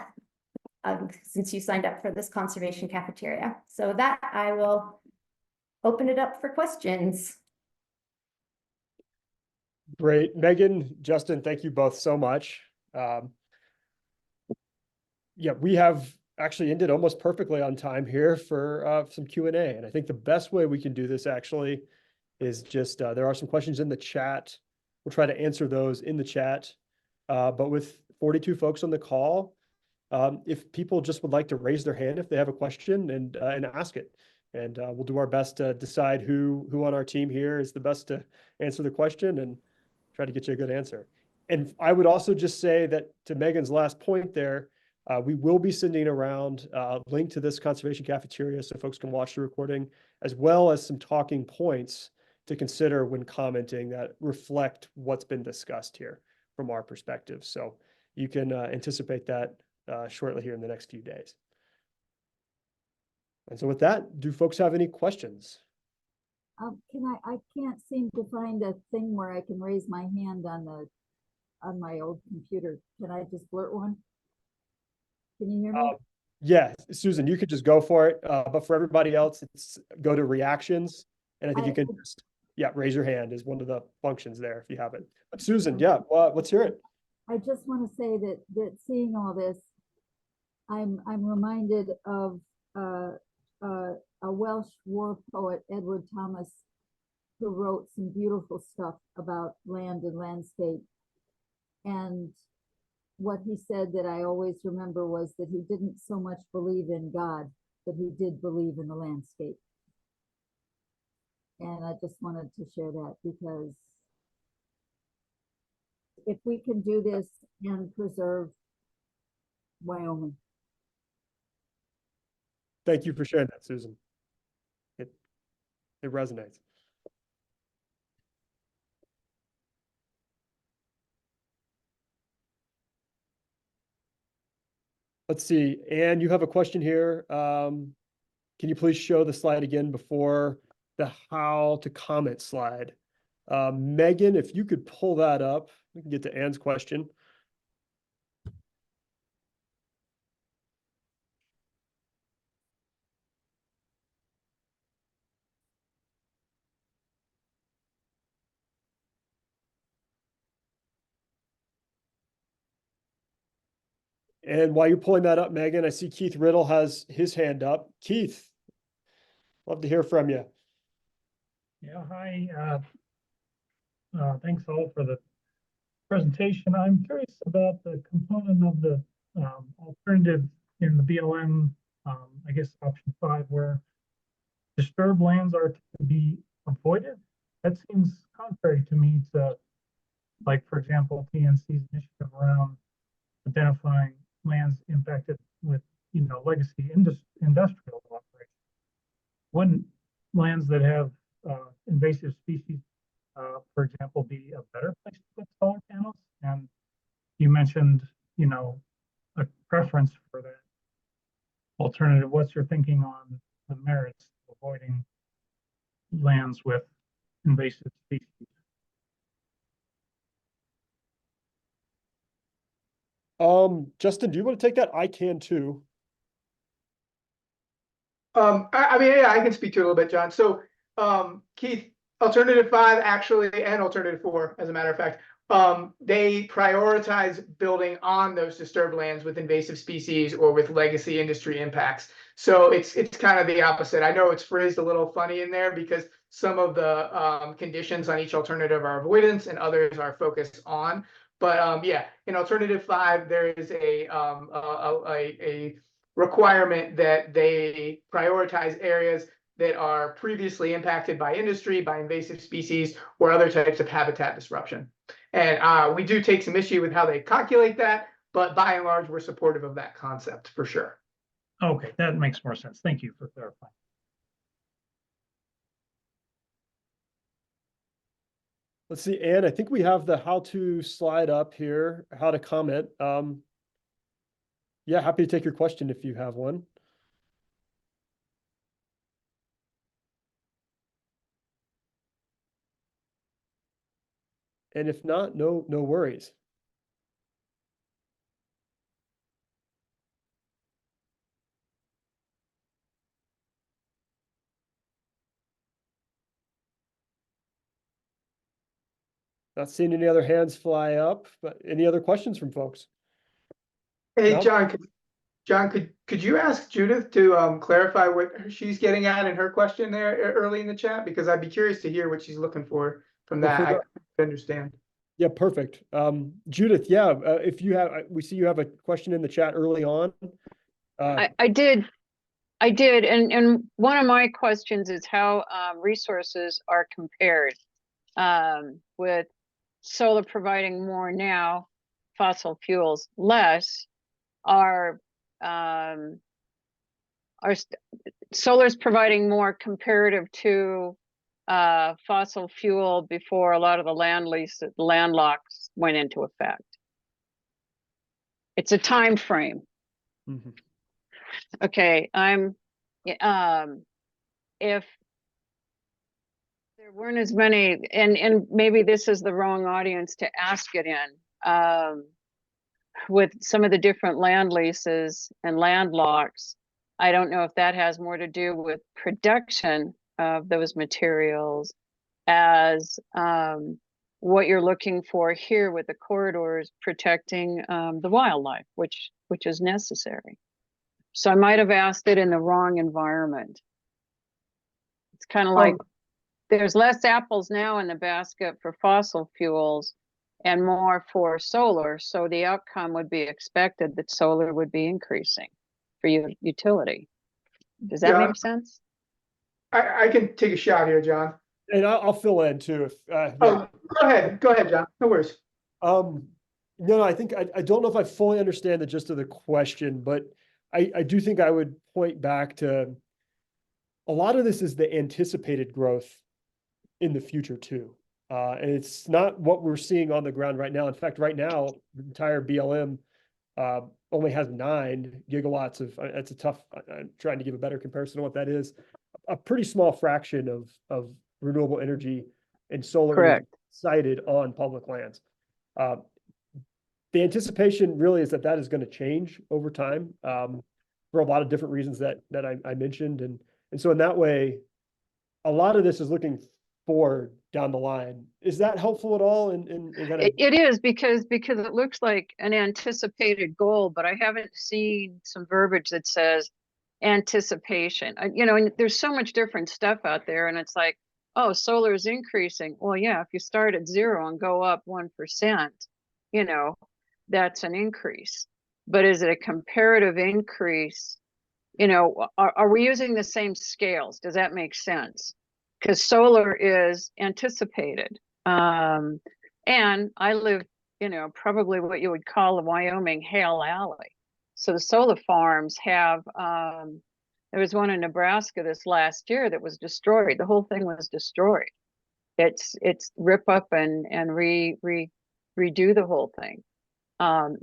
Speaker 2: since you signed up for this Conservation Cafeteria. So with that, I will open it up for questions.
Speaker 1: Great. Megan, Justin, thank you both so much. Yeah, we have actually ended almost perfectly on time here for some Q&A. And I think the best way we can do this actually is just, there are some questions in the chat. We'll try to answer those in the chat. But with 42 folks on the call, if people just would like to raise their hand if they have a question and ask it. And we'll do our best to decide who on our team here is the best to answer the question and try to get you a good answer. And I would also just say that to Megan's last point there, we will be sending around a link to this Conservation Cafeteria so folks can watch the recording, as well as some talking points to consider when commenting that reflect what's been discussed here from our perspective. So you can anticipate that shortly here in the next few days. And so with that, do folks have any questions?
Speaker 4: I can't seem to find a thing where I can raise my hand on my old computer. Can I just blurt one? Can you hear me?
Speaker 1: Yeah, Susan, you could just go for it. But for everybody else, it's go to reactions. And I think you can just, raise your hand is one of the functions there if you have it. But Susan, let's hear it.
Speaker 4: I just want to say that seeing all this, I'm reminded of a Welsh war poet, Edward Thomas, who wrote some beautiful stuff about land and landscape. And what he said that I always remember was that he didn't so much believe in God, but he did believe in the landscape. And I just wanted to share that because if we can do this and preserve Wyoming.
Speaker 1: Thank you for sharing that, Susan. It resonates. Let's see, Anne, you have a question here. Can you please show the slide again before the how to comment slide? Megan, if you could pull that up, we can get to Anne's question. And while you're pulling that up, Megan, I see Keith Riddle has his hand up. Keith, love to hear from you.
Speaker 5: Yeah, hi. Thanks all for the presentation. I'm curious about the component of the alternative in the BLM, I guess option 5, where disturbed lands are to be avoided. That seems contrary to me to, like, for example, PNC's initiative around identifying lands impacted with, legacy industrial operations. Wouldn't lands that have invasive species, for example, be a better place to put solar panels? And you mentioned, a preference for that alternative. What's your thinking on the merits of avoiding lands with invasive species?
Speaker 1: Justin, do you want to take that? I can too.
Speaker 3: I mean, yeah, I can speak to it a little bit, John. So, Keith, alternative 5 actually, and alternative 4, as a matter of fact, they prioritize building on those disturbed lands with invasive species or with legacy industry impacts. So it's kind of the opposite. I know it's phrased a little funny in there because some of the conditions on each alternative are avoidance and others are focused on. But yeah, in alternative 5, there is a requirement that they prioritize areas that are previously impacted by industry, by invasive species, or other types of habitat disruption. And we do take some issue with how they calculate that, but by and large, we're supportive of that concept for sure.
Speaker 5: Okay, that makes more sense. Thank you for clarifying.
Speaker 1: Let's see, Anne, I think we have the how to slide up here, how to comment. Yeah, happy to take your question if you have one. And if not, no worries. Not seeing any other hands fly up, but any other questions from folks?
Speaker 3: Hey,
Speaker 1: No?
Speaker 3: John, could you ask Judith to clarify what she's getting at in her question there early in the chat? Because I'd be curious to hear what she's looking for from that. I understand.
Speaker 1: Yeah, perfect. Judith, yeah, if you have, we see you have a question in the chat early on.
Speaker 6: I did. And one of my questions is how resources are compared with solar providing more now, fossil fuels less. Are solar's providing more comparative to fossil fuel before a lot of the land locks went into effect? It's a time frame.
Speaker 1: Mhm.
Speaker 6: Okay, if there weren't as many, and maybe this is the wrong audience to ask it in, with some of the different land leases and land locks, I don't know if that has more to do with production of those materials as what you're looking for here with the corridors protecting the wildlife, which is necessary. So I might have asked it in the wrong environment. It's kind of like there's less apples now in the basket for fossil fuels and more for solar. So the outcome would be expected that solar would be increasing for utility. Does that
Speaker 3: John,
Speaker 6: make sense?
Speaker 3: I can take a shot here, John.
Speaker 1: And I'll fill in too if, yeah.
Speaker 3: Oh, go ahead, John. No worries.
Speaker 1: No, I think I don't know if I fully understand the gist of the question, but I do think I would point back to a lot of this is the anticipated growth in the future too. And it's not what we're seeing on the ground right now. In fact, right now, the entire BLM only has 9 gigawatts of, it's a tough, I'm trying to give a better comparison of what that is. A pretty small fraction of renewable energy and solar energy
Speaker 6: Correct.
Speaker 1: sited on public lands. The anticipation really is that is going to change over time for a lot of different reasons that I mentioned. And so in that way, a lot of this is looking forward down the line. Is that helpful at all? In kind of...
Speaker 6: It is because it looks like an anticipated goal, but I haven't seen some verbiage that says anticipation. You know, and there's so much different stuff out there, and it's like, oh, solar is increasing. Well, yeah, if you start at 0 and go up 1%, you know, that's an increase. But is it a comparative increase? You know, are we using the same scales? Does that make sense? Because solar is anticipated. And I live, you know, probably what you would call the Wyoming Hale Alley. So the solar farms have, there was one in Nebraska this last year that was destroyed. The whole thing was destroyed. It's rip up and redo the whole thing.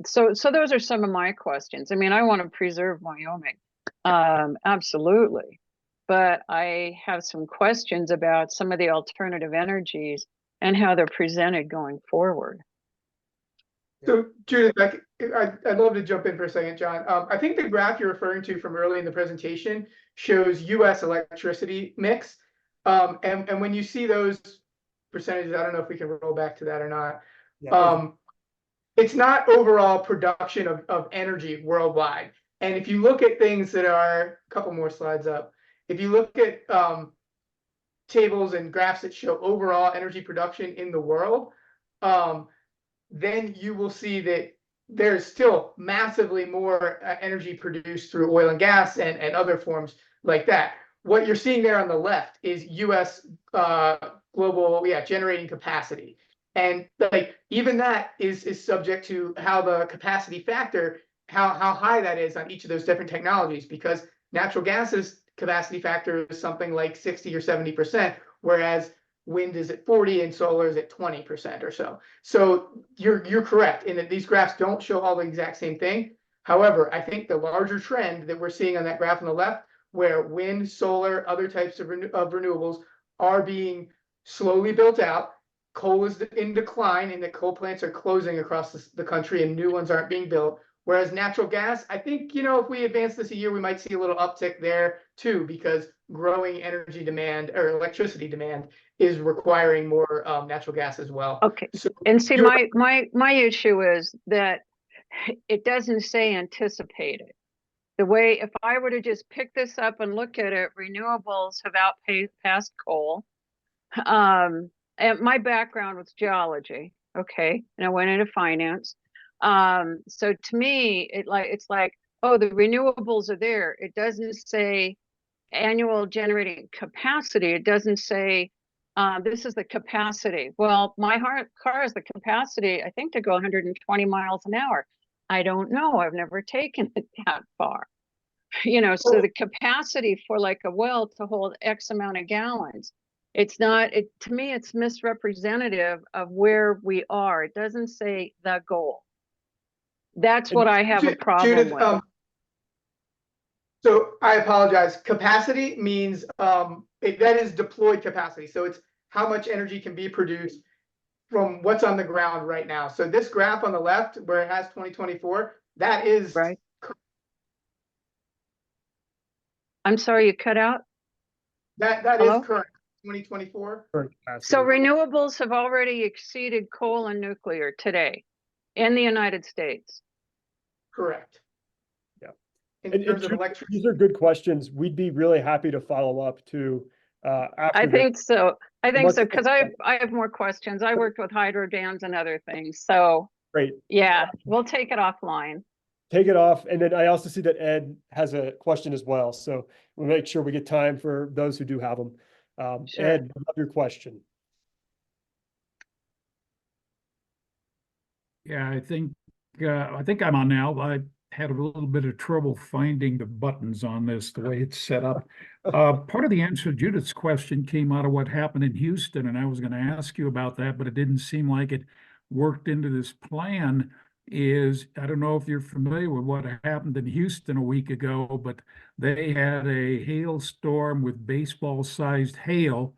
Speaker 6: So those are some of my questions. I mean, I want to preserve Wyoming. Absolutely. But I have some questions about some of the alternative energies and how they're presented going forward.
Speaker 3: So Judith, I'd love to jump in for a second, John. I think the graph you're referring to from early in the presentation shows US electricity mix. And when you see those percentages, I don't know if we can roll back to that or not.
Speaker 1: Yeah,
Speaker 3: it's not overall production of energy worldwide. And if you look at things that are a couple more slides up, if you look at tables and graphs that show overall energy production in the world, then you will see that there's still massively more energy produced through oil and gas and other forms like that. What you're seeing there on the left is US global generating capacity. And like even that is subject to how the capacity factor, how high that is on each of those different technologies, because natural gas's capacity factor is something like 60 or 70%, whereas wind is at 40 and solar is at 20% or so. So you're correct in that these graphs don't show all the exact same thing. However, I think the larger trend that we're seeing on that graph on the left, where wind, solar, other types of renewables are being slowly built out, coal is in decline and the coal plants are closing across the country and new ones aren't being built. Whereas natural gas, I think, you know, if we advance this a year, we might see a little uptick there too, because growing energy demand or electricity demand is requiring more natural gas as well.
Speaker 6: Okay.
Speaker 3: So
Speaker 6: and see, my issue is that it doesn't say anticipated. The way, if I were to just pick this up and look at it, renewables have outpaced coal. And my background was geology, okay, and I went into finance. So to me, it's like, oh, the renewables are there. It doesn't say annual generating capacity. It doesn't say this is the capacity. Well, my car has the capacity, I think, to go 120 miles an hour. I don't know. I've never taken it that far. You know, so the capacity for like a well to hold X amount of gallons, it's not, to me, it's misrepresentative of where we are. It doesn't say the goal. That's what I have a problem
Speaker 3: Judith,
Speaker 6: with.
Speaker 3: So I apologize. Capacity means that is deployed capacity. So it's how much energy can be produced from what's on the ground right now. So this graph on the left, where it has 2024, that is
Speaker 6: right. I'm sorry, you cut out.
Speaker 3: That
Speaker 6: Hello?
Speaker 3: is current. 2024.
Speaker 1: current
Speaker 6: So
Speaker 1: capacity.
Speaker 6: renewables have already exceeded coal and nuclear today in the United States.
Speaker 3: Correct.
Speaker 1: Yeah.
Speaker 3: In
Speaker 1: And
Speaker 3: terms of
Speaker 1: Judy,
Speaker 3: electricity.
Speaker 1: these are good questions. We'd be really happy to follow up to
Speaker 6: I
Speaker 1: after this.
Speaker 6: think so. I think
Speaker 1: Once-
Speaker 6: so, because I have more questions. I worked with hydro dams and other things. So
Speaker 1: Great.
Speaker 6: yeah, we'll take it offline.
Speaker 1: Take it off. And then I also see that Ed has a question as well. So we'll make sure we get time for those who do have them.
Speaker 6: Sure.
Speaker 1: Ed, I love your question.
Speaker 7: Yeah, I think I'm on now. I had a little bit of trouble finding the buttons on this, the way it's set up. Part of the answer to Judith's question came out of what happened in Houston, and I was going to ask you about that, but it didn't seem like it worked into this plan. I don't know if you're familiar with what happened in Houston a week ago, but they had a hailstorm with baseball-sized hail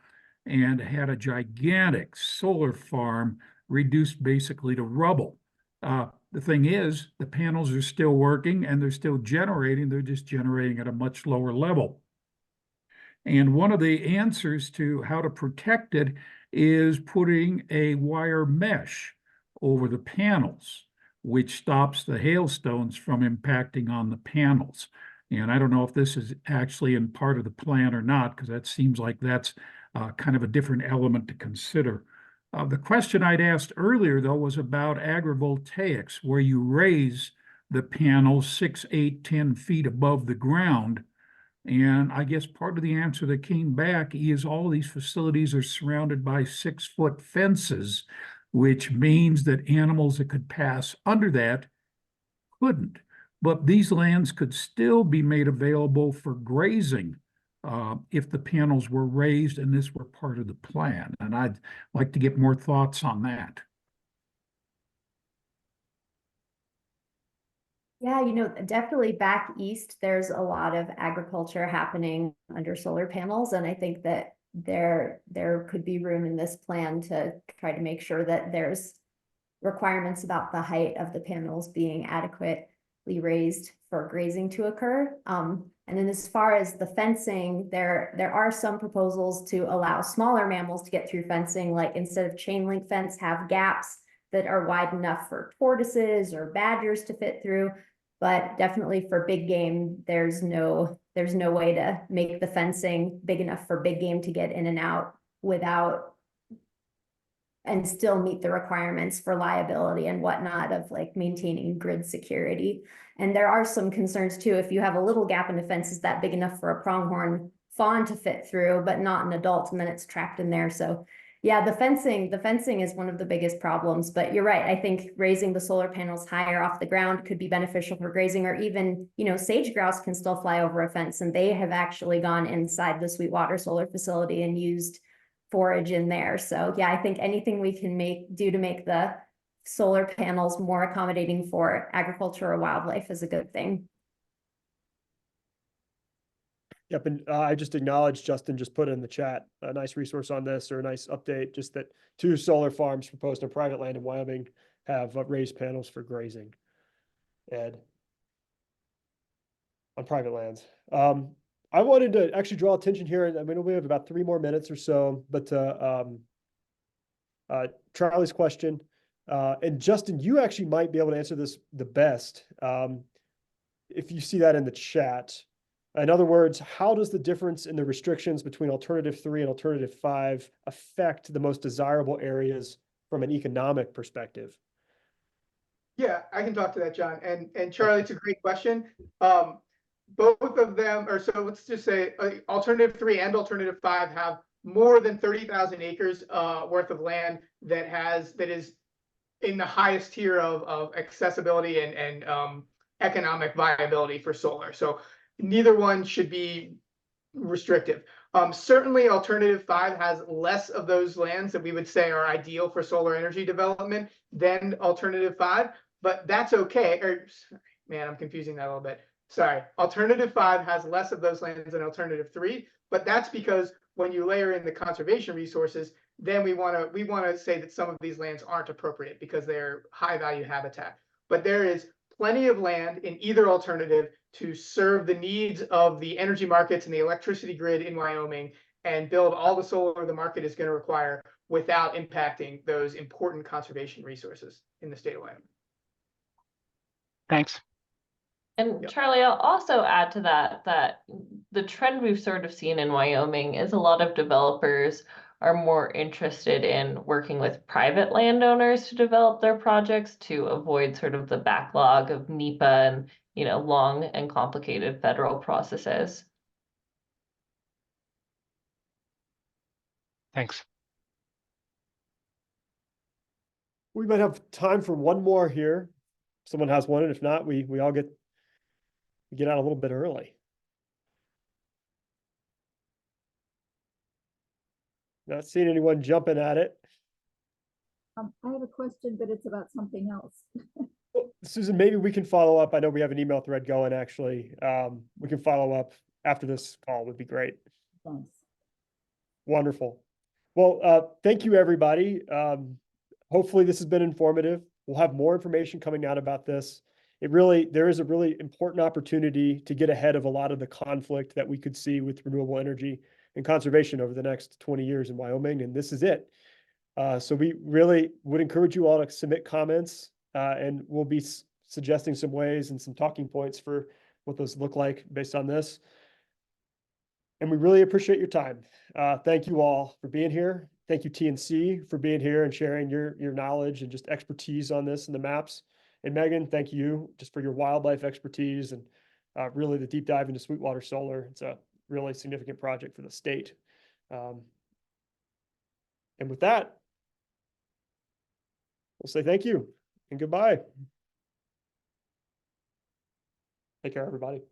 Speaker 7: and had a gigantic solar farm reduced basically to rubble. The thing is, the panels are still working and they're still generating. They're just generating at a much lower level. And one of the answers to how to protect it is putting a wire mesh over the panels, which stops the hailstones from impacting on the panels. And I don't know if this is actually in part of the plan or not, because that seems like that's kind of a different element to consider. The question I'd asked earlier, though, was about agrivoltaics, where you raise the panels 6, 8, 10 feet above the ground. And I guess part of the answer that came back is all these facilities are surrounded by 6-foot fences, which means that animals that could pass under that couldn't. But these lands could still be made available for grazing if the panels were raised and this were part of the plan. And I'd like to get more thoughts on that.
Speaker 2: Yeah, definitely back east, there's a lot of agriculture happening under solar panels. And I think that there could be room in this plan to try to make sure that there's requirements about the height of the panels being adequately raised for grazing to occur. And then as far as the fencing, there are some proposals to allow smaller mammals to get through fencing, like instead of chain link fence, have gaps that are wide enough for tortoises or badgers to fit through. But definitely for big game, there's no way to make the fencing big enough for big game to get in and out without and still meet the requirements for liability and whatnot of like maintaining grid security. And there are some concerns too, if you have a little gap in the fence, is that big enough for a pronghorn fawn to fit through, but not an adult, and then it's trapped in there. So yeah, the fencing is one of the biggest problems, but you're right. I think raising the solar panels higher off the ground could be beneficial for grazing, or even, sage grouse can still fly over a fence, and they have actually gone inside the Sweetwater solar facility and used forage in there. So yeah, I think anything we can do to make the solar panels more accommodating for agriculture or wildlife is a good thing.
Speaker 1: Yep, and I just acknowledged Justin just put in the chat a nice resource on this, or a nice update, just that 2 solar farms proposed on private land in Wyoming have raised panels for grazing. Ed, on private lands. I wanted to actually draw attention here, and I mean, we have about 3 more minutes or so, but Charlie's question, and Justin, you actually might be able to answer this the best if you see that in the chat. In other words, how does the difference in the restrictions between alternative 3 and alternative 5 affect the most desirable areas from an economic perspective?
Speaker 3: Yeah, I can talk to that, John. And Charlie, it's a great question. Both of them are, so let's just say alternative 3 and alternative 5 have more than 30,000 acres worth of land that is in the highest tier of accessibility and economic viability for solar. So neither one should be restrictive. Certainly alternative 5 has less of those lands that we would say are ideal for solar energy development than alternative 5, but that's okay. Or man, I'm confusing that a little bit. Sorry. Alternative 5 has less of those lands than alternative 3, but that's because when you layer in the conservation resources, then we want to say that some of these lands aren't appropriate because they're high value habitat. But there is plenty of land in either alternative to serve the needs of the energy markets and the electricity grid in Wyoming. and build all the solar the market is going to require without impacting those important conservation resources in the state of Wyoming.
Speaker 8: Thanks.
Speaker 9: And
Speaker 3: Yep.
Speaker 9: Charlie, I'll also add to that, that the trend we've sort of seen in Wyoming is a lot of developers are more interested in working with private landowners to develop their projects to avoid sort of the backlog of NEPA and, you know, long and complicated federal processes.
Speaker 8: Thanks.
Speaker 1: We might have time for one more here. Someone has one, and if not, we all get out a little bit early. Not seeing anyone jumping at it.
Speaker 4: I have a question, but it's about something else.
Speaker 1: Well, Susan, maybe we can follow up. I know we have an email thread going, actually. We can follow up after this call, would be great.
Speaker 4: Thanks.
Speaker 1: Wonderful. Well, thank you, everybody. Hopefully this has been informative. We'll have more information coming out about this. There is a really important opportunity to get ahead of a lot of the conflict that we could see with renewable energy and conservation over the next 20 years in Wyoming, and this is it. So we really would encourage you all to submit comments, and we'll be suggesting some ways and some talking points for what those look like based on this. And we really appreciate your time. Thank you all for being here. Thank you, TNC, for being here and sharing your knowledge and just expertise on this and the maps. And Megan, thank you just for your wildlife expertise and really the deep dive into Sweetwater Solar. It's a really significant project for the state. And with that, we'll say thank you and goodbye. Take care, everybody.